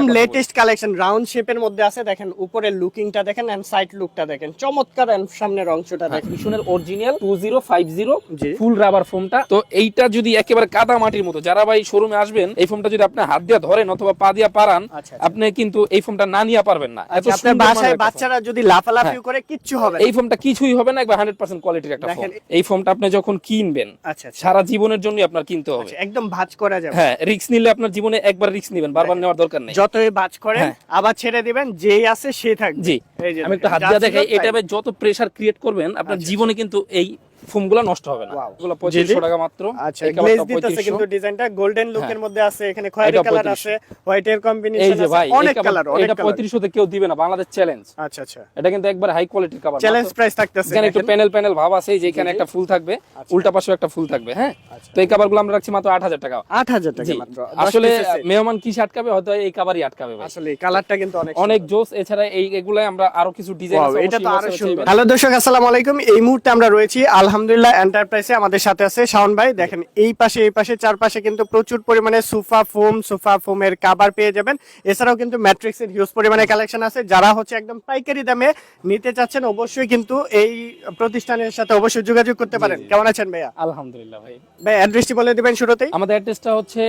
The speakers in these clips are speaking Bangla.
একদম লেটেস্ট কালেকশন, রাউন্ড শেপের মধ্যে আছে। দেখেন উপরের লুকিংটা দেখেন এন্ড সাইড লুকটা দেখেন, চমৎকার। এন্ড সামনের অংশটা দেখেন, ভীষণের অরিজিনাল 2050 জি। ফুল রাবার ফোমটা। তো এইটা যদি একেবারে কাদা মাটির মতো, যারা ভাই শোরুমে আসবেন, এই ফোমটা যদি আপনি হাত দিয়ে ধরেন অথবা পা দিয়ে পারান, আচ্ছা, আপনি কিন্তু এই ফোমটা না নিয়ে পারবেন না। এত আপনার সুন্দর বাসায় মানের একটা বাচ্চারা যদি লাফালাফি করে কিচ্ছু হবে ফোম। এই ফোমটা কিছুই হবে না, একবার 100% কোয়ালিটির একটা ফোম। দেখেন, এই ফোমটা আপনি যখন কিনবেন আচ্ছা আচ্ছা, সারা জীবনের জন্য আপনার কিনতে হবে। একদম ভাঁজ করা যাবে। হ্যাঁ, রিস্ক নিলে আপনার জীবনে একবার রিস্ক নেবেন, বারবার নেওয়ার দরকার নেই। যতই ভাঁজ করেন হ্যাঁ। আবার ছেড়ে দিবেন, যেই আছে সে থাকবে। জি, এই যে আমি একটু হাত দিয়ে দেখাই। এটা যত প্রেসার ক্রিয়েট করবেন আপনার জীবনে কিন্তু এই ফোমগুলো নষ্ট হবে না। এগুলো 2500 টাকা মাত্র। আচ্ছা, গ্লেজ দিতেছে কিন্তু ডিজাইনটা গোল্ডেন লুকের মধ্যে আছে। এখানে খয়েরি কালার আছে, হোয়াইটের কম্বিনেশন এই যে আছে, ভাই অনেক কালার, অনেক এটা কালার। 3500 তে কেউ দিবে না, বাংলাদেশ চ্যালেঞ্জ। আচ্ছা আচ্ছা, এটা কিন্তু একবার হাই কোয়ালিটির কভার। চ্যালেঞ্জ প্রাইস থাকতেছে। এখানে একটু প্যানেল প্যানেল ভাব আছে, যে এখানে একটা ফুল থাকবে, উল্টা পাশেও একটা ফুল থাকবে। হ্যাঁ, তো এই কভারগুলো আমরা রাখছি মাত্র 8000 টাকা। 8000 টাকা মাত্র। আসলে মেহমান কি আটকাবে, হয়তো এই কভারই আটকাবে ভাই। আসলে কালারটা কিন্তু অনেক জোস। এছাড়া এগুলা আমরা আরো কিছু ডিজাইন আছে, এটা তো আরো অবশ্যই সুন্দর। হ্যালো দর্শক, আসসালামু আলাইকুম। এই মুহূর্তে আমরা রয়েছি আলহামদুলিল্লাহ এন্টারপ্রাইজে। আমাদের সাথে আছে শাওন ভাই। দেখেন এই পাশে চারপাশে কিন্তু প্রচুর পরিমাণে সোফা ফোমের কভার পেয়ে যাবেন। এছাড়াও কিন্তু ম্যাট্রিক্সের হিউজ পরিমাণে কালেকশন আছে। যারা হচ্ছে একদম পাইকারি দামে নিতে চাচ্ছেন, অবশ্যই কিন্তু এই প্রতিষ্ঠানের সাথে অবশ্যই যোগাযোগ করতে পারেন। কেমন আছেন ভাইয়া? আলহামদুলিল্লাহ ভাই। ভাই অ্যাড্রেসটি বলে দিবেন শুরুতেই। আমাদের অ্যাড্রেসটা হচ্ছে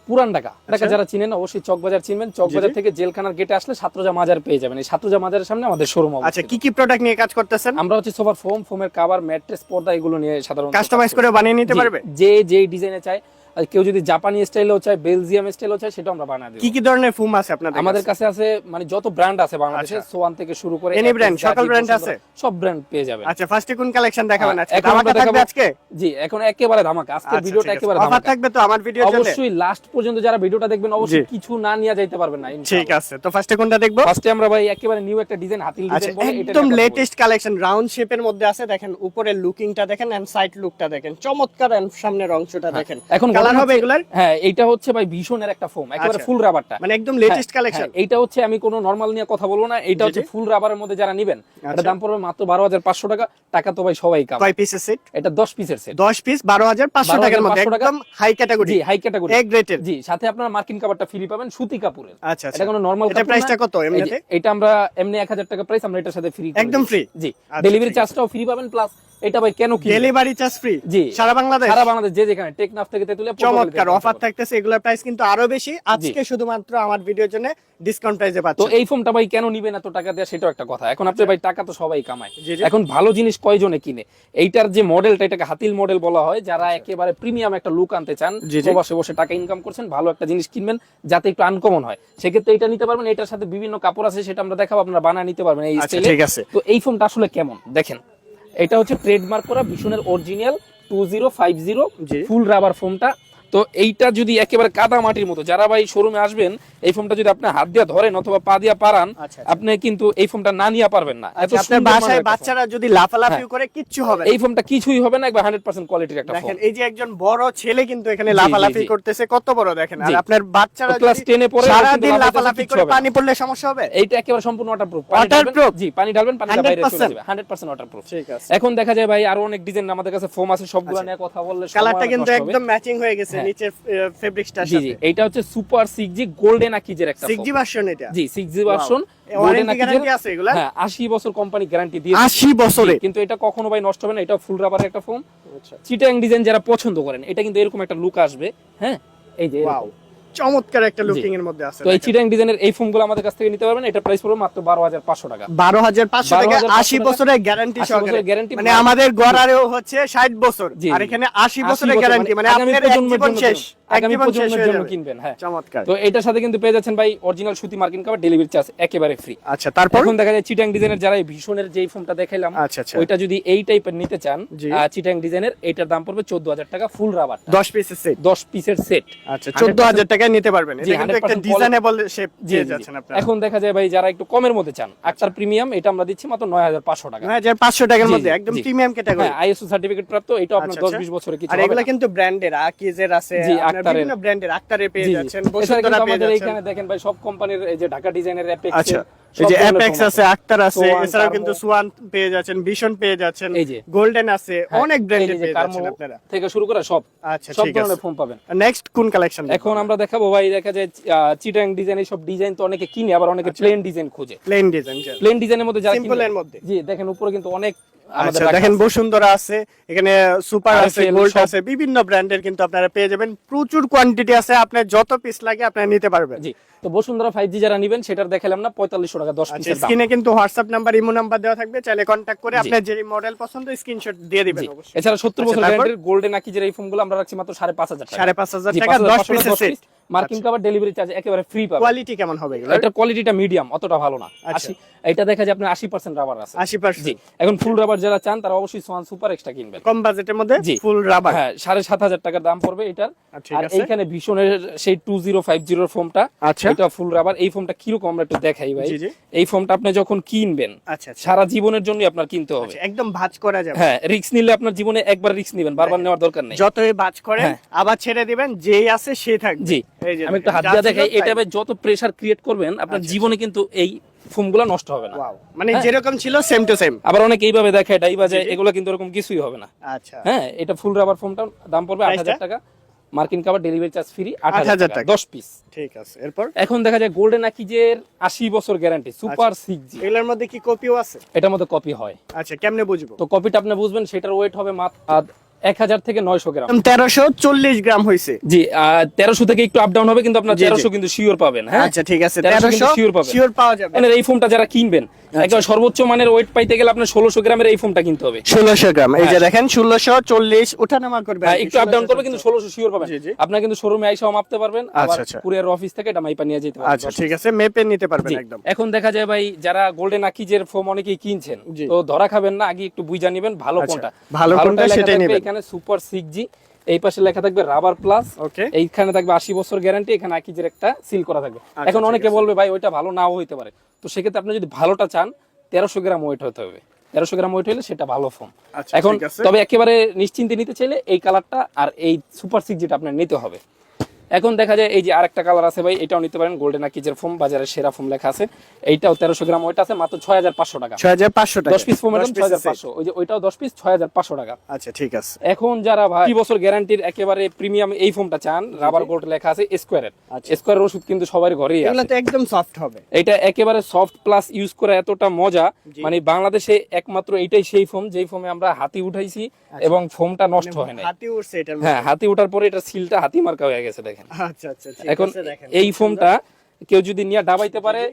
পুরান ঢাকা। যারা চিনেন অবশ্যই চকবাজার চিনবেন। চকবাজার থেকে জেলখানার গেটে আসলে সাতরোজা মাজার পেয়ে যাবেন। এই সাতরোজা মাজারের সামনে আমাদের শোরুম অবস্থিত। আচ্ছা, কি প্রোডাক্ট নিয়ে কাজ করতেছেন? আমরা হচ্ছে সোফার ফোমের কভার, ম্যাট্রেস, পর্দা এগুলো নিয়ে সাধারণত কাস্টমাইজ করে বানিয়ে নিতে পারবে। যে ডিজাইনে চাই, আর কেউ যদি জাপানি স্টাইলেও চায়, বেলজিয়াম স্টাইলেও চায়, সেটা আমরা বানাই দেব। কি ধরনের ফোম আছে আপনাদের? আমাদের কাছে আছে মানে যত ব্র্যান্ড আছে বাংলাদেশে, সোয়ান থেকে শুরু করে এনি ব্র্যান্ড, সকল ব্র্যান্ড আছে, সব ব্র্যান্ড পেয়ে যাবেন। আচ্ছা, ফার্স্টে কোন কালেকশন দেখাবেন আজকে? এখন আমরা ধামাকা থাকবে আজকে? জি, এখন একেবারে ধামাকা। আজকের ভিডিওটা একেবারে অফার ধামাকা থাকবে তো আমার ভিডিওর জন্য? অবশ্যই লাস্ট পর্যন্ত যারা ভিডিওটা দেখবেন অবশ্যই কিছু না নিয়ে যাইতে পারবেন না ইনশাআল্লাহ। ঠিক আছে, তো ফার্স্টে কোনটা দেখবো? ফার্স্টে আমরা ভাই একেবারে নিউ একটা ডিজাইন, হাতিল ডিজাইন বলে, এটা একদম লেটেস্ট কালেকশন, রাউন্ড শেপের মধ্যে আছে। দেখেন উপরের লুকিংটা দেখেন এন্ড সাইড লুকটা দেখেন, চমৎকার। এন্ড সামনের অংশটা দেখেন। এখন কালার হবে এগুলার? হ্যাঁ, এইটা হচ্ছে ভাই ভীষণের একটা ফোম, একেবারে ফুল রাবারটা, মানে একদম লেটেস্ট কালেকশন। এইটা হচ্ছে আমি কোনো নরমাল নিয়ে কথা বলবো না, এটা হচ্ছে ফুল রাবারের মধ্যে যারা নেবেন, এটা দাম পড়বে মাত্র 12500 টাকা। টাকা তো ভাই সবাই কামায়। কয় পিসের সেট? এটা 10 পিসের সেট, 10 পিস 12500 টাকার মধ্যে, একদম হাই ক্যাটাগরি। জি, হাই ক্যাটাগরি, এ গ্রেডের। জি, সাথে আপনার মার্কিন কাভারটা ফ্রি পাবেন সুতি কাপড়ের। আচ্ছা আচ্ছা, এটা কোনো নরমাল কাপড় না। এটা প্রাইসটা কত এমনিতে? এটা আমরা এমনি 1000 টাকা প্রাইস, আমরা এটার সাথে ফ্রি, একদম ফ্রি। জি, ডেলিভারি চার্জটাও ফ্রি পাবেন। প্লাস এটা ভাই কেন কি ডেলিভারি চার্জ ফ্রি? জি, সারা বাংলাদেশ যে যেখানে, টেকনাফ থেকে তেতুলিয়া। চমৎকার অফার থাকতেছে, এগুলোর প্রাইস কিন্তু আরো বেশি। আজকে শুধুমাত্র আমার ভিডিওর জন্য ডিসকাউন্ট প্রাইসে তো পাচ্ছেন। এই ফোনটা ভাই কেন নিবেন এত টাকা দেয়া, সেটাও একটা কথা। এখন আপনি ভাই টাকা তো সবাই কামায়, এখন ভালো জিনিস কয়জনে কিনে? এইটার যে মডেলটা, এটাকে হাতিল মডেল বলা হয়। যারা একেবারে প্রিমিয়াম একটা লুক আনতে চান, প্রবাসে বসে টাকা ইনকাম করছেন, ভালো একটা জিনিস কিনবেন যাতে একটু আনকমন হয়, সেক্ষেত্রে এটা নিতে পারবেন। এটার সাথে বিভিন্ন কাপড় আছে, সেটা আমরা দেখাবো, আপনারা বানায় নিতে পারবেন এই স্টাইলে। ঠিক আছে, তো এই ফোনটা আসলে কেমন দেখেন, এটা হচ্ছে ট্রেডমার্ক করা ভীষণের অরিজিনাল 2050 ফুল রাবার ফোমটা। তো এইটা যদি একেবারে কাদা মাটির মতো, যারা ভাই শোরুমে আসবেন, এই ফোমটা যদি আপনি হাত দিয়ে ধরেন অথবা পা দিয়ে পারান, আপনি কিন্তু এই ফোমটা না নিয়ে পারবেন না। এত আপনার বাসায় বাচ্চারা যদি লাফালাফি করে কিচ্ছু হবে না, এই ফোমটা কিছুই হবে না, একবার 100% কোয়ালিটির একটা ফোম। দেখেন এই যে একজন বড় ছেলে কিন্তু এখানে লাফালাফি করতেছে, কত বড় দেখেন। আর আপনার বাচ্চারা ক্লাস 10 এ পড়ে সারা দিন লাফালাফি করে পানি পড়লে সমস্যা হবে? এইটা একেবারে সম্পূর্ণ ওয়াটারপ্রুফ। জি, পানি ঢালবেন, পানিটা বাইরে চলে যাবে, 100% ওয়াটারপ্রুফ। ঠিক আছে, এখন দেখা যায় ভাই আরো অনেক ডিজাইন আমাদের কাছে ফোম আছে, সবগুলো নিয়ে কথা বললে কালারটা কিন্তু একদম ম্যাচিং হয়ে গেছে নিচের ফেব্রিক্সটার সাথে। জি, এইটা হচ্ছে সুপার 6G গোল্ডেন আকিজের একটা 6G ভার্সন। এটা জি, 6G ভার্সন, ওয়ারেন্টি গ্যারান্টি আছে এগুলা? হ্যাঁ, 80 বছর কোম্পানি গ্যারান্টি দিয়েছে। 80 বছরে? কিন্তু এটা কখনো ভাই নষ্ট হবে না, এটা ফুল রাবারের একটা ফোম। আচ্ছা, চিটাং ডিজাইন যারা পছন্দ করেন, এটা কিন্তু এরকম একটা লুক আসবে। হ্যাঁ, এই যে ওয়াও, চমৎকার একটা লুকিং এর মধ্যে আছে। তো এই চিটাং ডিজাইনের এই ফোমগুলো আমাদের কাছ থেকে নিতে পারবেন। এটা প্রাইস পড়বে মাত্র 12500 টাকা। 12500 টাকা, 80 বছরের গ্যারান্টি সহকারে। মানে আমাদের গড়ারেও হচ্ছে 60 বছর, আর এখানে 80 বছরের গ্যারান্টি, মানে আপনার এক জীবন শেষ, আগামী প্রজন্মের জন্য কিনবেন। হ্যাঁ, চমৎকার। তো এটার সাথে কিন্তু পেয়ে যাচ্ছেন ভাই অরিজিনাল সুতি মার্কিন কাভার, ডেলিভারি চার্জ একেবারে ফ্রি। আচ্ছা, তারপর এখন দেখা যায় চিটাং ডিজাইনের যারা এই ভীষণের যেই ফোমটা দেখাইলাম, ওইটা যদি এই টাইপের নিতে চান, চিটাং ডিজাইনের, এটার দাম পড়বে 14000 টাকা ফুল রাবার, 10 পিসের সেট। 10 পিসের সেট। আচ্ছা, 14000 টাকায় নিতে পারবেন। এটা কিন্তু একটা ডিজাইনেবল শেপ দিয়ে যাচ্ছেন আপনারা। এখন দেখা যায় ভাই যারা একটু কমের মধ্যে চান, আক্তার প্রিমিয়াম, এটা আমরা দিচ্ছি মাত্র 9500 টাকা। 9500 টাকার মধ্যে একদম প্রিমিয়াম ক্যাটাগরি। হ্যাঁ, আইএসও সার্টিফিকেট প্রাপ্ত, এটা আপনার 10-20 বছরের কিছু হবে। আর এগুলা কিন্তু ব্র্যান্ডের, আকিজের আছে, আপনার বিভিন্ন ব্র্যান্ডের, আক্তারে পেয়ে যাচ্ছেন, বসুন্ধরা পেয়ে যাচ্ছেন। এখানে দেখেন ভাই সব কোম্পানির, এই যে ঢাকা ডিজাইনের অ্যাপেক্স, এই যে ধরনের অ্যাপেক্স foam আছে, আক্তার আছে, সোয়ান, এছাড়াও কার্মো। কিন্তু সোয়ান পেয়ে যাচ্ছেন, ভিশন পেয়ে যাচ্ছেন, এই যে। গোল্ডেন আছে, হ্যাঁ, অনেক এই ব্র্যান্ডের যে পেয়ে কার্মো যাচ্ছেন আপনারা। থেকে শুরু করে সব আচ্ছা সব ঠিক ধরনের আছে, ফোম পাবেন। নেক্সট কোন কালেকশন এখন আমরা দেখাবো ভাই, দেখা যায় চিটাং ডিজাইন, এই সব ডিজাইন তো অনেকে কিনে, আবার অনেকে প্লেন ডিজাইন খোঁজে। প্লেন ডিজাইন, প্লেন ডিজাইনের মধ্যে যারা সিম্পল কিনে, এর মধ্যে। জি দেখেন উপরে কিন্তু অনেক আমাদের আচ্ছা রাখা দেখেন আছে। বসুন্ধরা আছে, এখানে সুপার আছে, RFL গোল্ড সব। আছে, বিভিন্ন ব্র্যান্ডের কিন্তু আপনারা পেয়ে যাবেন, প্রচুর কোয়ান্টিটি আছে, আপনার যত পিস লাগে আপনারা নিতে পারবেন। জি, তো বসুন্ধরা 5G যারা নেবেন সেটার দেখালাম না 4500 টাকা 10 আচ্ছা, পিসের দাম। স্ক্রিনে কিন্তু হোয়াটসঅ্যাপ নাম্বার, ইমো নাম্বার দেওয়া থাকবে, চাইলে কন্টাক্ট করে আপনার যে মডেল পছন্দ স্ক্রিনশট দিয়ে দিবেন জি, অবশ্যই। এছাড়া 70 বছর আচ্ছা, তারপর? গ্যারান্টির গোল্ডেন আকিজের এই ফোনগুলো আমরা রাখছি মাত্র 5500 টাকা। 5500 জি, টাকা 10 5500 পিসের set. Marking cover, delivery charge একেবারে ফ্রি পাবেন। কোয়ালিটি কেমন হবে এগুলো? এটা কোয়ালিটিটা মিডিয়াম, অতটা ভালো না। আচ্ছা। 80 এটা দেখা যায় আপনার 80% রাবার আছে। 80%। জি, এখন ফুল রাবার যারা চান তারা অবশ্যই সোয়ান সুপার এক্সট্রা কিনবেন। কম বাজেটের মধ্যে জি। ফুল রাবার। হ্যাঁ, 7500 টাকার দাম পড়বে এটার। ঠিক আর আছে। এইখানে ভীষণের সেই 2050 এর ফোমটা, আচ্ছা। এটা ফুল রাবার। এই ফোমটা কিরকম আমরা একটু দেখাই ভাই। জি, জি। এই ফোমটা আপনি যখন কিনবেন আচ্ছা আচ্ছা, সারা জীবনের জন্য আপনার কিনতে হবে। একদম ভাঁজ করা যাবে। হ্যাঁ, রিস্ক নিলে আপনার জীবনে একবার রিস্ক নেবেন, বারবার নেওয়ার দরকার নেই। যতই ভাঁজ করেন হ্যাঁ। আবার ছেড়ে দিবেন, যেই আছে সেই থাকবে। জি, এই যে আমি একটু হাত যা দিয়ে ছিল দেখাই, তাই। এটা ভাই যত প্রেসার ক্রিয়েট করবেন আপনার আচ্ছা, জীবনে কিন্তু এই ফোমগুলো নষ্ট হবে না। ওয়াও, মানে হ্যাঁ। যেরকম ছিল সেম টু সেম। আবার অনেকে এইভাবে দেখায় ডাই বাজে, জি, জি। এগুলো কিন্তু এরকম কিছুই হবে না। আচ্ছা, হ্যাঁ, এটা ফুল রাবার ফোমটা দাম পড়বে Price 8000 টা? টাকা, মার্কিন কভার, ডেলিভারি চার্জ ফ্রি 8000 8000 টাকা টাকা। 10 পিস। ঠিক আছে। এরপর এখন দেখা যায় গোল্ডেন আকিজের 80 বছর গ্যারান্টি সুপার 6G, এগুলোর মধ্যে কি কপিও আছে? এটার মধ্যে কপি হয়। আচ্ছা, কেমনে বুঝবো? তো কপিটা আপনি বুঝবেন, সেটার ওয়েট হবে মাত্র 1000 থেকে 900 গ্রাম। 1340 গ্রাম হইছে। জি, 1300 থেকে একটু আপ ডাউন হবে, কিন্তু আপনার জি, জি। 1300 কিন্তু শিওর পাবেন। হ্যাঁ, আচ্ছা ঠিক আছে, 1300 কিন্তু 1300 শিওর পাবেন। শিওর পাওয়া যাবে। মানে এই ফোমটা যারা কিনবেন একবার সর্বোচ্চ মানের ওয়েট পাইতে গেলে আপনার 1600 গ্রামের এই ফোমটা কিনতে হবে। 1600 গ্রাম, এই যে হ্যাঁ। দেখেন 1640 ওঠানামা করবে। হ্যাঁ, একটু আপ ডাউন করবে, কিন্তু 1600 শিওর পাবেন। জি, জি। আপনার কিন্তু শোরুমে আইসাও মাপতে পারবেন, আবার আচ্ছা, আচ্ছা। কুরিয়ার অফিস থেকে এটা মাইপা নিয়ে যেতে পারবেন। আচ্ছা ঠিক আছে, মেপে নিতে পারবেন জি, একদম। এখন দেখা যায় ভাই যারা গোল্ডেন আকিজের ফোম অনেকেই কিনছেন, জি। তো ধরা খাবেন না, আগে একটু বুঝা নিবেন ভালো আচ্ছা, কোনটা। ভালো কোনটা ভালোটা লেখা সেটাই থাকবে নিবেন। এখানে সুপার 6G, এই পাশে লেখা থাকবে রাবার প্লাস, ওকে। এইখানে থাকবে 80 বছর গ্যারান্টি, এখানে আকিজের একটা সিল করা থাকবে। এখন ঠিক অনেকে আছে। বলবে ভাই ওইটা ভালো নাও হইতে পারে, তো সেক্ষেত্রে আপনি যদি ভালোটা চান 1300 গ্রাম ওয়েট হতে হবে। 1300 গ্রাম ওয়েট হলে সেটা ভালো ফোম। আচ্ছা, এখন ঠিক আছে। তবে একেবারে নিশ্চিন্তে নিতে চাইলে এই কালারটা আর এই সুপার 6Gটা আপনার নিতে হবে। এখন দেখা যায় এই যে আরেকটা কালার আছে ভাই, এটাও নিতে পারেন, গোল্ডেন আকিজের ফোম, বাজারের সেরা ফোম লেখা আছে। এইটাও 1300 গ্রাম ওয়েট আছে, মাত্র 6500 টাকা। 6500 টাকা 10 পিস ফোমের দাম 10 piece 6500, ওই যে ওইটাও 10 পিস 6500 টাকা। আচ্ছা ঠিক আছে। এখন যারা ভাই 2 বছর গ্যারান্টির একেবারে প্রিমিয়াম এই ফোমটা চান, রাবার গোল্ড লেখা আছে, স্কয়ারের। আচ্ছা। স্কয়ারের ওষুধ কিন্তু সবার ঘরেই এগুলো আছে। তো একদম সফট হবে। এটা একেবারে সফট প্লাস ইউজ করে এতটা মজা, মানে বাংলাদেশে একমাত্র এইটাই সেই ফোম যেই ফোমে আমরা হাতি উঠাইছি এবং ফোমটা নষ্ট হয় না। হাতি উঠছে এটার মধ্যে। হ্যাঁ, হাতি ওঠার পরে এটা সিলটা হাতি মার্কা হয়ে গেছে দেখেন। আচ্ছা আচ্ছা ঠিক এখন আছে, দেখেন এই ফোমটা কেউ যদি নিয়ে ডাবাইতে পারে,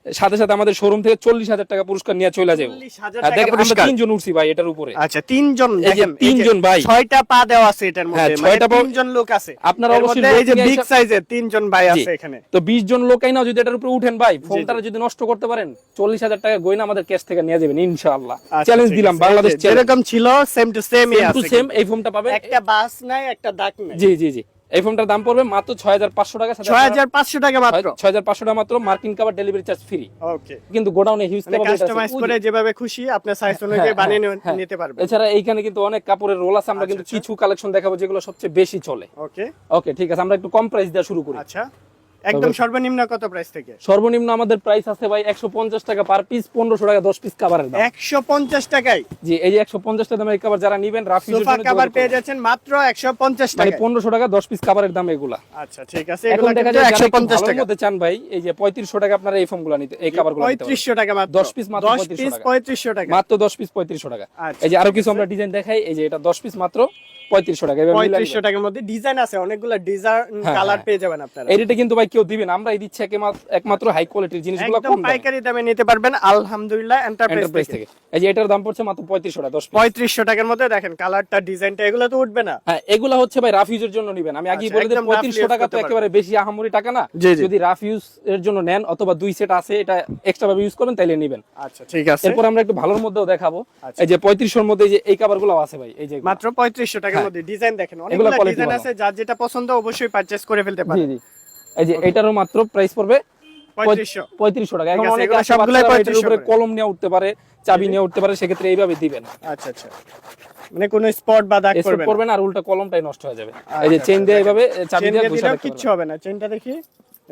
সাথে সাথে আমাদের শোরুম থেকে 40,000 টাকা পুরস্কার নিয়ে চলে যাবে। 40,000 হ্যাঁ, টাকা দেখেন আমরা পুরস্কার। 3 জন উঠছি ভাই এটার উপরে। আচ্ছা, তিনজন এই যে দেখেন, তিনজন ভাই। 6টা পা দেওয়া আছে এটার মধ্যে, হ্যাঁ, মানে 6টা পা- তিনজন লোক আছে। আপনারা এর অবশ্যই মধ্যে লোক এই যে নিয়ে বিগ এসে- সাইজের তিনজন ভাই জি। আছে এখানে। তো 20 জন লোকাই না যদি এটার উপরে উঠেন ভাই, ফোনটা যদি নষ্ট করতে পারেন 40,000 টাকা গয়না আমাদের ক্যাশ থেকে নিয়ে যাবেন ইনশাআল্লাহ। আচ্ছা, চ্যালেঞ্জ ঠিক দিলাম, আছে। বাংলাদেশ এই যে চ্যালেঞ্জ। যেরকম ছিল সেম টু সেমই সেম টু আছে, সেম কিন্তু এই ফোনটা পাবেন। একটা বাস নাই, একটা দাগ নাই। জি জি জি, এই ফোনটার দাম পড়বে মাত্র 6500 টাকা, 6500 টাকা মাত্র। 6500 টাকা মাত্র, মার্কিন কভার, ডেলিভারি চার্জ ফ্রি। ওকে, কিন্তু গোডাউনে হিউজ মানে কাস্টমাইজ করে যেভাবে খুশি আপনার সাইজ অনুযায়ী বানিয়ে নিতে পারবেন। এছাড়া এইখানে কিন্তু অনেক কাপড়ের রোল আছে, আমরা কিন্তু কিছু কালেকশন দেখাবো যেগুলো সবচেয়ে বেশি চলে। ওকে ওকে ঠিক আছে, আমরা একটু কম প্রাইস দিয়ে শুরু করি। আচ্ছা, একদম সর্বনিম্ন কত প্রাইস থেকে? সর্বনিম্ন আমাদের প্রাইস আছে ভাই 150 টাকা পার পিস, 1500 টাকা 10 পিস কভারের দাম। 150 টাকায় জি, এই যে 150 টাকা দামের কভার যারা নেবেন রাফ ইউজের সোফা জন্য কভার যোগাযোগ পেয়ে করবেন। যাচ্ছেন মাত্র 150 মানে টাকা। 1500 টাকা 10 পিস কভারের দাম এগুলা। আচ্ছা ঠিক আছে, এখন এগুলো দেখা কিন্তু যায় যারা একটু 150 ভালোর টাকা। মধ্যে চান ভাই, এই যে 3500 টাকা আপনারা এই ফোমগুলো নিতে, এই কভারগুলো নিতে পারবেন। 3500 টাকা মাত্র। 10 পিস মাত্র 10 3500 পিস টাকা। 3500 টাকা। মাত্র 10 পিস 3500 টাকা। আচ্ছা, এই যে আরো কিছু আমরা ডিজাইন দেখাই, এই যে এটা 10 পিস মাত্র 3500 টাকা। এবার মিলাই 3500 টাকার মধ্যে ডিজাইন আছে, অনেকগুলো ডিজাইন হ্যাঁ, কালার হ্যাঁ। পেয়ে যাবেন আপনারা। এই রেটে কিন্তু ভাই কেউ দিবেন, আমরাই দিচ্ছি একমাত্র হাই কোয়ালিটির জিনিসগুলো একদম কম দামে। পাইকারি দামে নিতে পারবেন আলহামদুলিল্লাহ এন্টারপ্রাইজ এন্টারপ্রাইজ থেকে। থেকে। এই যে এটার দাম পড়ছে মাত্র 3500 টাকা 10 পিস। 3500 টাকার মধ্যে দেখেন কালারটা, ডিজাইনটা, এগুলো তো উঠবে না। হ্যাঁ, এগুলা হচ্ছে ভাই রাফ ইউজের জন্য নেবেন। আমি আগেই আচ্ছা, বলে দিই একদম rough 3500 use টাকা তো করতে একেবারে বেশি আহামরি টাকা না। জি, জি। যদি রাফ ইউজ এর জন্য নেন অথবা 2 সেট আছে এটা এক্সট্রা ভাবে ইউজ করবেন তাইলে নেবেন। আচ্ছা ঠিক আছে, এরপর আমরা একটু ভালোর মধ্যেও দেখাবো। আচ্ছা। এই যে 3500 এর মধ্যে এই যে এই কভারগুলো আছে ভাই, এই যে এগুলো। মাত্র 3500 টাকার মধ্যে ডিজাইন দেখেন, এগুলো অনেকগুলো quality ডিজাইন ভালো। আছে, যার যেটা পছন্দ অবশ্যই পারচেজ করে ফেলতে জি পারেন। জি, এই যে এটারও মাত্র প্রাইস পড়বে 3500। 3500 টাকা। এখন ঠিক আছে, অনেকে এগুলো আছে সবগুলাই বাচ্চারা এটার 3500 উপরে করে। কলম নিয়ে উঠতে পারে, চাবি নিয়ে উঠতে পারে, সেক্ষেত্রে এইভাবে দিবেন। আচ্ছা আচ্ছা, মানে কোনো স্পট বা দাগ এসব করবেন করবেন আর উল্টা কলমটাই নষ্ট হয়ে যাবে। এই যে চেইন দিয়ে এইভাবে চাবি চেন দিয়ে দিয়ে ঘুষা দিলেও রাখতে কিচ্ছু পারবেন। হবে না। চেনটা দেখি,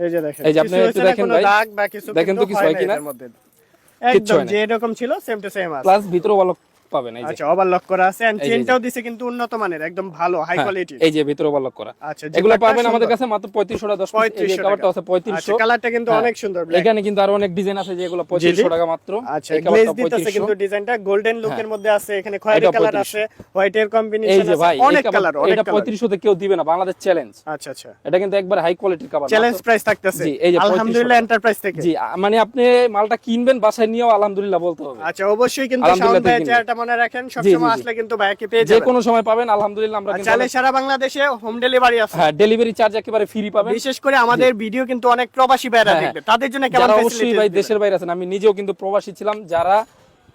এই যে দেখেন এই যে আপনি একটু দেখেন ভাই, দাগ বা কিছু দেখেন তো কিছু হয় কিনা, একদম যে এরকম ছিল সেম টু সেম আছে। প্লাস ভিতরে ভালো পাবেন। এই যে আচ্ছা, ওভারলক করা আছে এন্ড চেনটাও দিছে কিন্তু উন্নত মানের, একদম ভালো হাই কোয়ালিটি। এই যে ভিতরে ওভারলক করা। আচ্ছা, এগুলো পাবেন আমাদের কাছে মাত্র 3500 টাকা 10 পিস। এই যে কভারটা আছে 3500। আচ্ছা, কালারটা কিন্তু অনেক সুন্দর ব্ল্যাক। এখানে কিন্তু আরো অনেক ডিজাইন আছে যেগুলো 3500 টাকা মাত্র। আচ্ছা, গ্লেজ দিতেছে কিন্তু ডিজাইনটা গোল্ডেন লুকের মধ্যে আছে, এখানে খয়েরি কালার আছে, হোয়াইটের কম্বিনেশন আছে, অনেক কালার, অনেক এটা কালার। 3500 তে কেউ দিবে না, বাংলাদেশ চ্যালেঞ্জ। আচ্ছা আচ্ছা, এটা কিন্তু একবার হাই কোয়ালিটির কভার, চ্যালেঞ্জ প্রাইস থাকতেছে। জি, এই যে আলহামদুলিল্লাহ এন্টারপ্রাইজ থেকে। জি, মানে আপনি মালটা কিনবেন, বাসায় নিয়েও আলহামদুলিল্লাহ বলতে হবে। আচ্ছা, অবশ্যই কিন্তু শাওন ভাই চেয়ারটা মনে রাখেন, সব সময় আসলে কিন্তু ভাইকে পেয়ে যাবেন, যে কোনো সময় পাবেন। আলহামদুলিল্লাহ আমরা কিন্তু চাইলে সারা বাংলাদেশে হোম ডেলিভারি আছে। হ্যাঁ, ডেলিভারি চার্জ একেবারে ফ্রি পাবেন। বিশেষ করে আমাদের ভিডিও কিন্তু অনেক প্রবাসী ভাইরা দেখবে, তাদের জন্য কেমন যারা ফ্যাসিলিটি? অবশ্যই ভাই দেশের বাইরে আছেন, আমি নিজেও কিন্তু প্রবাসী ছিলাম, যারা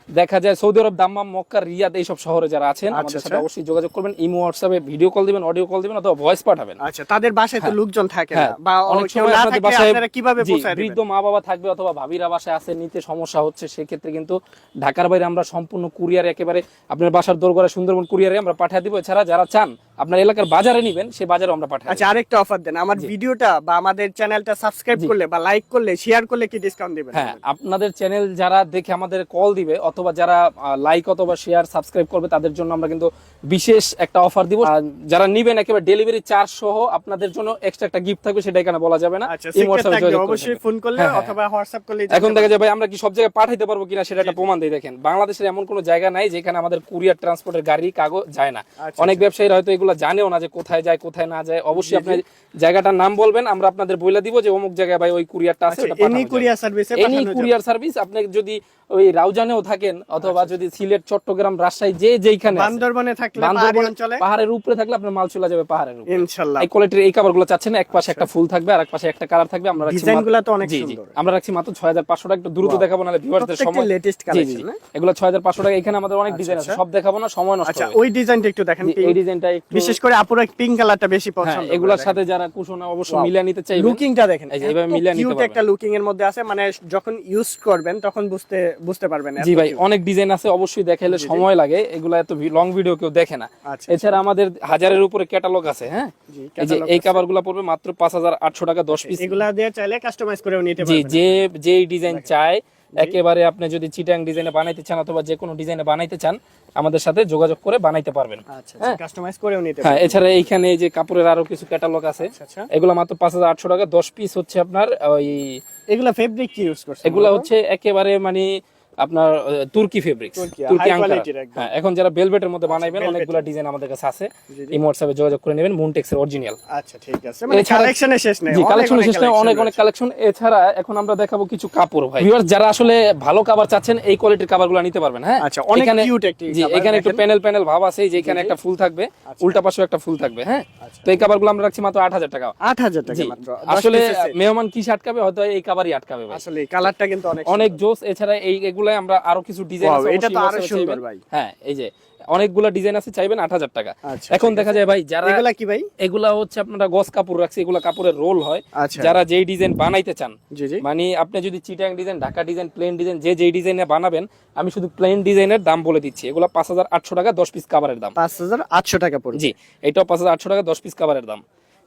দেখা যায় সৌদি আরব, দাম্মাম, মক্কা, রিয়াদ এইসব শহরে যারা আছেন, আমাদের সাথে অবশ্যই যোগাযোগ করবেন। ইমো, হোয়াটসঅ্যাপে ভিডিও কল দিবেন, অডিও কল দিবেন অথবা ভয়েস পাঠাবেন। আচ্ছা, তাদের বাসায় তো লোকজন থাকে না বা অনেক কেউ সময় না আপনাদের থাকলে বাসায় আপনারা কিভাবে পৌঁছায় দিবেন? বৃদ্ধ মা বাবা থাকবে অথবা ভাবিরা বাসায় আছে, নিতে সমস্যা হচ্ছে, সেই ক্ষেত্রে কিন্তু ঢাকার বাইরে আমরা সম্পূর্ণ কুরিয়ারে একেবারে আপনার বাসার দোরগোড়া সুন্দরবন কুরিয়ারে আমরা পাঠিয়ে দিব। এছাড়া যারা চান আপনার এলাকার বাজারে নেবেন, সেই বাজারে আমরা পাঠাই। আচ্ছা, আরেকটা অফার দেন, আমার ভিডিওটা বা আমাদের চ্যানেলটা সাবস্ক্রাইব করলে বা লাইক করলে, শেয়ার করলে কি ডিসকাউন্ট দিবেন? হ্যাঁ, আপনাদের চ্যানেল যারা দেখে আমাদের কল দিবে অথবা যারা লাইক অথবা শেয়ার সাবস্ক্রাইব করবে, তাদের জন্য আমরা কিন্তু বিশেষ একটা অফার দিব। আর যারা নেবেন একেবারে ডেলিভারি চার্জ সহ আপনাদের জন্য এক্সট্রা একটা গিফট থাকবে, সেটা এখানে বলা যাবে না। আচ্ছা, অবশ্যই ফোন করলে অথবা হোয়াটসঅ্যাপ করলে। এখন দেখা যায় ভাই আমরা কি সব জায়গায় পাঠাইতে পারবো কিনা সেটা একটা প্রমাণ দেই। দেখেন, বাংলাদেশের এমন কোনো জায়গা নাই যেখানে আমাদের কুরিয়ার ট্রান্সপোর্টের গাড়ি কাগজ যায় না। অনেক ব্যবসায়ীরা হয়তো এগুলো জানেও না যে কোথায় যায় কোথায় না যায়। অবশ্যই আপনি জায়গাটার নাম বলবেন, আমরা আপনাদের বলে দিব যে অমুক জায়গায় ভাই ওই কুরিয়ারটা আছে, ওটা পাঠানো এনি কুরিয়ার সার্ভিসে এনি কুরিয়ার সার্ভিস। আপনি যদি ওই রাউজানেও থাকেন অথবা যদি সিলেট, চট্টগ্রাম, রাজশাহী, যে যেখানে বান্দরবনে থাকলে, পাহাড়ি অঞ্চলে, পাহাড়ের উপরে থাকলে আপনার মাল চলে যাবে পাহাড়ের উপরে ইনশাআল্লাহ। এই কোয়ালিটির এই কভারগুলো চাচ্ছেন, এক পাশে একটা ফুল থাকবে আর এক পাশে একটা কালার থাকবে। আমরা রাখছি ডিজাইনগুলো তো অনেক সুন্দর। আমরা রাখছি মাত্র 6500 টাকা। একটু দ্রুত দেখাবো নালে ভিউয়ারদের সময়। লেটেস্ট কালেকশন এগুলো 6500 টাকা। এখানে আমাদের অনেক ডিজাইন আছে, সব দেখাবো না, সময় নষ্ট হবে। আচ্ছা, ওই ডিজাইনটা একটু দেখেন। এই ডিজাইনটা একটু বিশেষ করে আপুরা পিঙ্ক কালারটা বেশি পছন্দ করে। এগুলোর সাথে যারা কুশন অবশ্যই মিলিয়ে নিতে চাইবেন। লুকিংটা দেখেন, এইভাবে মিলিয়ে নিতে পারবেন। একটা লুকিং এর মধ্যে আছে, মানে যখন ইউজ করবেন তখন বুঝতে পারবেন। জি ভাই, অনেক ডিজাইন আছে, অবশ্যই দেখাইলে সময় লাগে, এগুলা এত লং ভিডিও কেউ দেখে না। এছাড়া আমাদের হাজারের উপরে ক্যাটালগ আছে। হ্যাঁ, এই যে এই কভারগুলো পড়বে মাত্র 5800 টাকা 10 পিস। এগুলা দিয়ে চাইলে কাস্টমাইজ করেও নিতে জি, পারবেন। যে ডিজাইন চায় একেবারে আপনি যদি চিটাং ডিজাইনে বানাইতে চান অথবা যে কোনো ডিজাইনে বানাইতে চান, আমাদের সাথে যোগাযোগ করে বানাইতে পারবেন। আচ্ছা, কাস্টমাইজ করেও নিতে হ্যাঁ, পারবেন। এছাড়া এইখানে এই যে কাপড়ের আরো কিছু ক্যাটালগ আছে, এগুলো মাত্র 5800 টাকা 10 পিস হচ্ছে আপনার। ওই এগুলা ফেব্রিক কি ইউজ করছেন? এগুলা হচ্ছে একেবারে মানে আপনার তুর্কি ফেব্রিক্স, তুর্কি আঙ্কারা। হ্যাঁ, এখন যারা বেলভেটের মধ্যে বানাইবেন, অনেকগুলো ডিজাইন আমাদের কাছে আছে, এই হোয়াটসঅ্যাপে যোগাযোগ করে নেবেন। মুনটেক্সের অরিজিনাল। আচ্ছা, ঠিক আছে, মানে কালেকশনে শেষ নেই। জি, কালেকশনে শেষ নেই, অনেক কালেকশন। এছাড়া এখন আমরা দেখাবো কিছু কাপড়। ভাই ভিউয়ার্স যারা আসলে ভালো কভার চাচ্ছেন, এই কোয়ালিটির কভারগুলো নিতে পারবেন। হ্যাঁ, আচ্ছা, অনেক কিউট একটি জি, এখানে একটু প্যানেল ভাব আছে, যে এখানে একটা ফুল থাকবে, উল্টা পাশেও একটা ফুল থাকবে। হ্যাঁ, তো এই কভারগুলো আমরা রাখছি মাত্র 8000 টাকা। 8000 টাকা মাত্র। আসলে মেহমান কি আটকাবে, হয়তো এই কভারই আটকাবে ভাই। আসলে কালারটা কিন্তু অনেক জোস। এছাড়া এগুলাই আমরা আরো কিছু ডিজাইন আছে, এটা তো আরো সুন্দর ভাই। হ্যাঁ, এই যে অনেকগুলা ডিজাইন আছে, চাইবেন 8000 টাকা। এখন দেখা যায় ভাই, যারা এগুলা কি ভাই? এগুলা হচ্ছে আপনারা গস কাপড় রাখছি, এগুলা কাপড়ের রোল হয়। যারা যেই ডিজাইন বানাইতে চান, মানে আপনি যদি Chittagong design, Dhaka design, plane design, যেই ডিজাইনে বানাবেন, আমি শুধু প্লেন ডিজাইনের দাম বলে দিচ্ছি। এগুলা 5800 টাকা 10 পিস কভারের দাম। 5800 টাকা পড়বে। জি, এটাও 5800 টাকা 10 পিস কভারের দাম।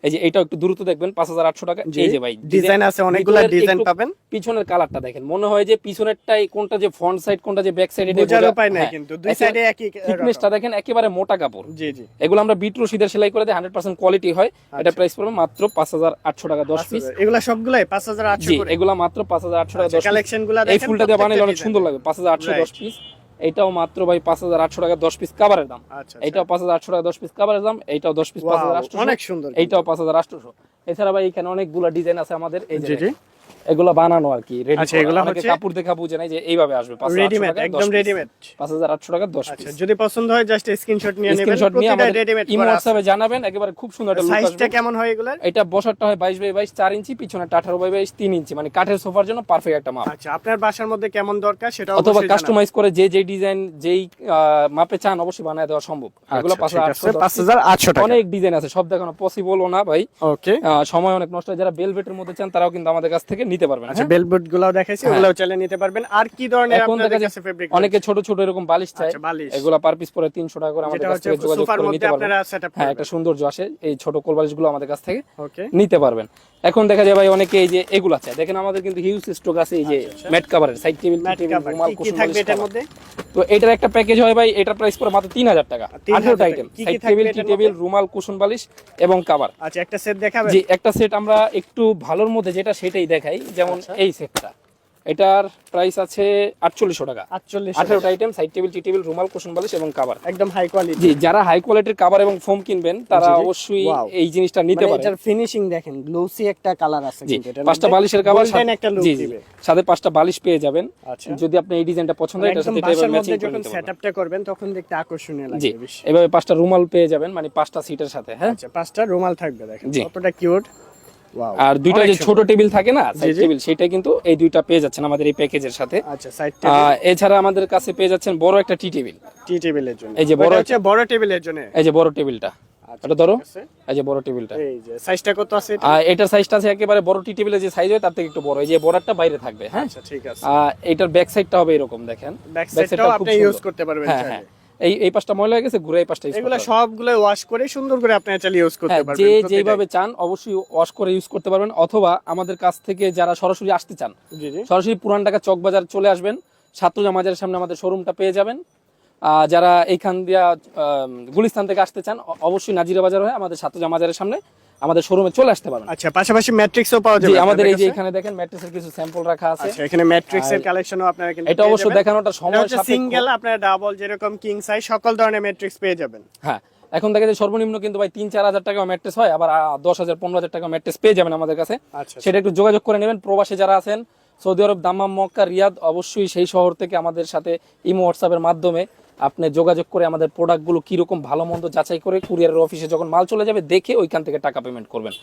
এই যে এটাও একটু দ্রুত দেখবেন, 5800 টাকা। এই যে ভাই ডিজাইন আছে, অনেকগুলো ডিজাইন পাবেন। পিছনের কালারটা দেখেন, মনে হয় যে পিছনেরটাই কোনটা যে ফ্রন্ট সাইড কোনটা যে ব্যাক সাইড, এটা বোঝার উপায় নাই, কিন্তু দুই সাইডে একই থিকনেসটা দেখেন, একেবারে মোটা কাপড়। জি জি, এগুলো আমরা বিট রশিদের সেলাই করে দেই, 100% কোয়ালিটি হয়। এটা প্রাইস পড়বে মাত্র 5800 টাকা 10 পিস। এগুলা সবগুলাই 5800 জি, করে। এগুলা মাত্র 5800 টাকা 10 পিস। কালেকশনগুলো দেখেন, এই ফুলটা দিয়ে বানাইলে অনেক সুন্দর লাগবে। 5800 10 পিস। এটাও মাত্র ভাই 5800 টাকা 10 পিস কভারের দাম। এটাও 5800 টাকা 10 পিস কভারের দাম। এটাও 10 পিস 5800, অনেক সুন্দর। এটাও 5800। এছাড়া ভাই এখানে অনেকগুলো ডিজাইন আছে আমাদের। এই যে এগুলো বানানো আর কি রেডি। আচ্ছা, এগুলো হচ্ছে কাপড় দেখা বুঝে নাই যে এইভাবে আসবে, রেডিমেড, একদম রেডিমেড। 5800 টাকা 10 পিস। আচ্ছা, যদি পছন্দ হয় জাস্ট স্ক্রিনশট নিয়ে নেবেন। স্ক্রিনশট নিয়ে আমাদের রেডিমেড ইমো হোয়াটসঅ্যাপে জানাবেন। একেবারে খুব সুন্দর একটা লুক আসবে। সাইজটা কেমন হয় এগুলার? এটা বসারটা হয় 22 বাই 22 4 ইঞ্চি, পিছনেরটা 18 বাই 22 3 ইঞ্চি, মানে কাঠের সোফার জন্য পারফেক্ট একটা মাপ। আচ্ছা, আপনার বাসার মধ্যে কেমন দরকার সেটা অথবা কাস্টমাইজ করে যেই ডিজাইন যেই মাপে চান অবশ্যই বানায় দেওয়া সম্ভব। এগুলো 5800 টাকা। অনেক ডিজাইন আছে, সব দেখানো পসিবলও না ভাই। ওকে, সময় অনেক নষ্ট হয়। যারা বেলভেটের মধ্যে চান তারাও কিন্তু আমাদের কাছ থেকে নিতে পারবেন। আচ্ছা বেলভেট গুলাও দেখাইছি, ওগুলাও চাইলে নিতে পারবেন। আর কি ধরনের এখন আপনাদের দেখা কাছে ফেব্রিক? অনেকে ছোট ছোট এরকম বালিশ চায়, এগুলা পার পিস পরে 300 টাকা করে আমাদের কাছ থেকে যোগাযোগ করে নিতে পারবেন। হ্যাঁ, একটা সৌন্দর্য আসে এই ছোট কোল বালিশগুলো আমাদের কাছ থেকে নিতে পারবেন। এখন দেখা যায় ভাই অনেকে এই যে এগুলা চায়, দেখেন আমাদের কিন্তু হিউজ স্টক আছে এই যে ম্যাট কভারের, সাইড টেবিল, রুমাল, কুশন বালিশ এর মধ্যে। তো এটার একটা প্যাকেজ হয় ভাই, এটার প্রাইস পড়ে মাত্র 3000 টাকা। 18টা আইটেম, সাইড টেবিল, টি টেবিল, রুমাল, কুশন বালিশ এবং কভার। আচ্ছা একটা সেট দেখাবেন? জি, একটা সেট আমরা একটু ভালোর মধ্যে যেটা সেটাই দেখাই। যেমন এই সেটটা, এটার প্রাইস আছে 4800 টাকা। 18টা আইটেম, সাইড টেবিল, টি টেবিল, রুমাল, কুশন বালিশ এবং কভার, একদম হাই কোয়ালিটি। জি, যারা হাই কোয়ালিটির কভার এবং ফোম কিনবেন তারা অবশ্যই এই জিনিসটা নিতে পারেন। এটার ফিনিশিং দেখেন, গ্লোসি একটা কালার আছে কিন্তু এটা। 5টা বালিশের কভার, একটা লুক দিবে। সাথে 5টা বালিশ পেয়ে যাবেন। যদি আপনি এই ডিজাইনটা পছন্দ হয় এটার সাথে এটা ম্যাচিং করে যখন নিতে পারবেন। সেটআপটা করবেন তখন দেখতে আকর্ষণীয় লাগবে জি, বেশি। এভাবে 5টা রুমাল পেয়ে যাবেন, মানে 5টা সিটের সাথে। হ্যাঁ, আচ্ছা 5টা রুমাল থাকবে, দেখেন কতটা কিউট। ওয়াও। আর দুইটা যে ছোট টেবিল থাকে না, সাইড টেবিল, সেটা কিন্তু এই দুইটা পেয়ে যাচ্ছেন আমাদের এই প্যাকেজের সাথে। আচ্ছা সাইড টেবিল। এছাড়া আমাদের কাছে পেয়ে যাচ্ছেন বড় একটা টি টেবিল। টি টেবিলের জন্য এই যে বড় হচ্ছে বড় টেবিলের জন্য, এই যে বড় টেবিলটা, এটা ধরো, এই যে বড় টেবিলটা। এই যে সাইজটা কত আছে এটা? এটার সাইজটা আছে একেবারে বড় টি টেবিলের যে সাইজ হয় তার থেকে একটু বড়। এই যে বড়টা বাইরে থাকবে। হ্যাঁ, আচ্ছা ঠিক আছে। এটার ব্যাক সাইডটা হবে এরকম, দেখেন ব্যাক সাইডটাও আপনি ইউজ করতে পারবেন চাইলে। এই পাশটা ময়লা হয়ে গেছে, ঘুরে এই পাশটা ইউজ এগুলো সবগুলো ওয়াশ করে সুন্দর করে আপনি চাইলে ইউজ করতে পারবেন। যে যেভাবে চান অবশ্যই ওয়াশ করে ইউজ করতে পারবেন, অথবা আমাদের কাছ থেকে যারা সরাসরি আসতে চান, সরাসরি পুরান ঢাকা চক বাজার চলে আসবেন, ছাত্রজা মাজারের সামনে আমাদের শোরুমটা পেয়ে যাবেন। যারা এইখান দিয়া গুলিস্তান থেকে আসতে চান অবশ্যই নাজিরা বাজার হয়ে আমাদের ছাত্রজা মাজারের সামনে আমাদের শোরুমে চলে আসতে পারেন। আচ্ছা পাশাপাশি ম্যাট্রিক্সও পাওয়া যাবে আমাদের এই যে এখানে দেখেন ম্যাট্রিক্সের কিছু স্যাম্পল রাখা আছে। আচ্ছা এখানে ম্যাট্রিক্সের কালেকশনও আপনারা কিন্তু এটা অবশ্য দেখানোটা সময় সাপেক্ষ। সিঙ্গেল আপনারা ডাবল যেরকম কিং সাইজ সকল ধরনের ম্যাট্রিক্স পেয়ে যাবেন। হ্যাঁ, এখন দেখা যায় সর্বনিম্ন কিন্তু ভাই 3-4 হাজার টাকা ম্যাট্রেস হয়, আবার 10,000-15 হাজার টাকা ম্যাট্রেস পেয়ে যাবেন আমাদের কাছে। সেটা একটু যোগাযোগ করে নেবেন। প্রবাসী যারা আছেন সৌদি আরব, দাম্মাম, মক্কা, রিয়াদ, অবশ্যই সেই শহর থেকে আমাদের সাথে ইমো হোয়াটসঅ্যাপের মাধ্যমে আপনি যোগাযোগ করে আমাদের প্রোডাক্টগুলো কিরকম ভালো মন্দ যাচাই করে কুরিয়ারের অফিসে যখন মাল চলে যাবে দেখে ওইখান থেকে টাকা পেমেন্ট করবেন।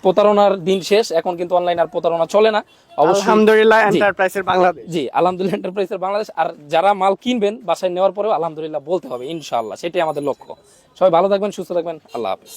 প্রতারণার দিন শেষ, এখন কিন্তু অনলাইন আর প্রতারণা চলে না। আলহামদুলিল্লাহ এন্টারপ্রাইজের বাংলাদেশ। জি, আলহামদুলিল্লাহ এন্টারপ্রাইজের বাংলাদেশ। আর যারা মাল কিনবেন বাসায় নেওয়ার পরেও আলহামদুলিল্লাহ বলতে হবে, ইনশাআল্লাহ সেটাই আমাদের লক্ষ্য। সবাই ভালো থাকবেন, সুস্থ থাকবেন, আল্লাহ হাফেজ।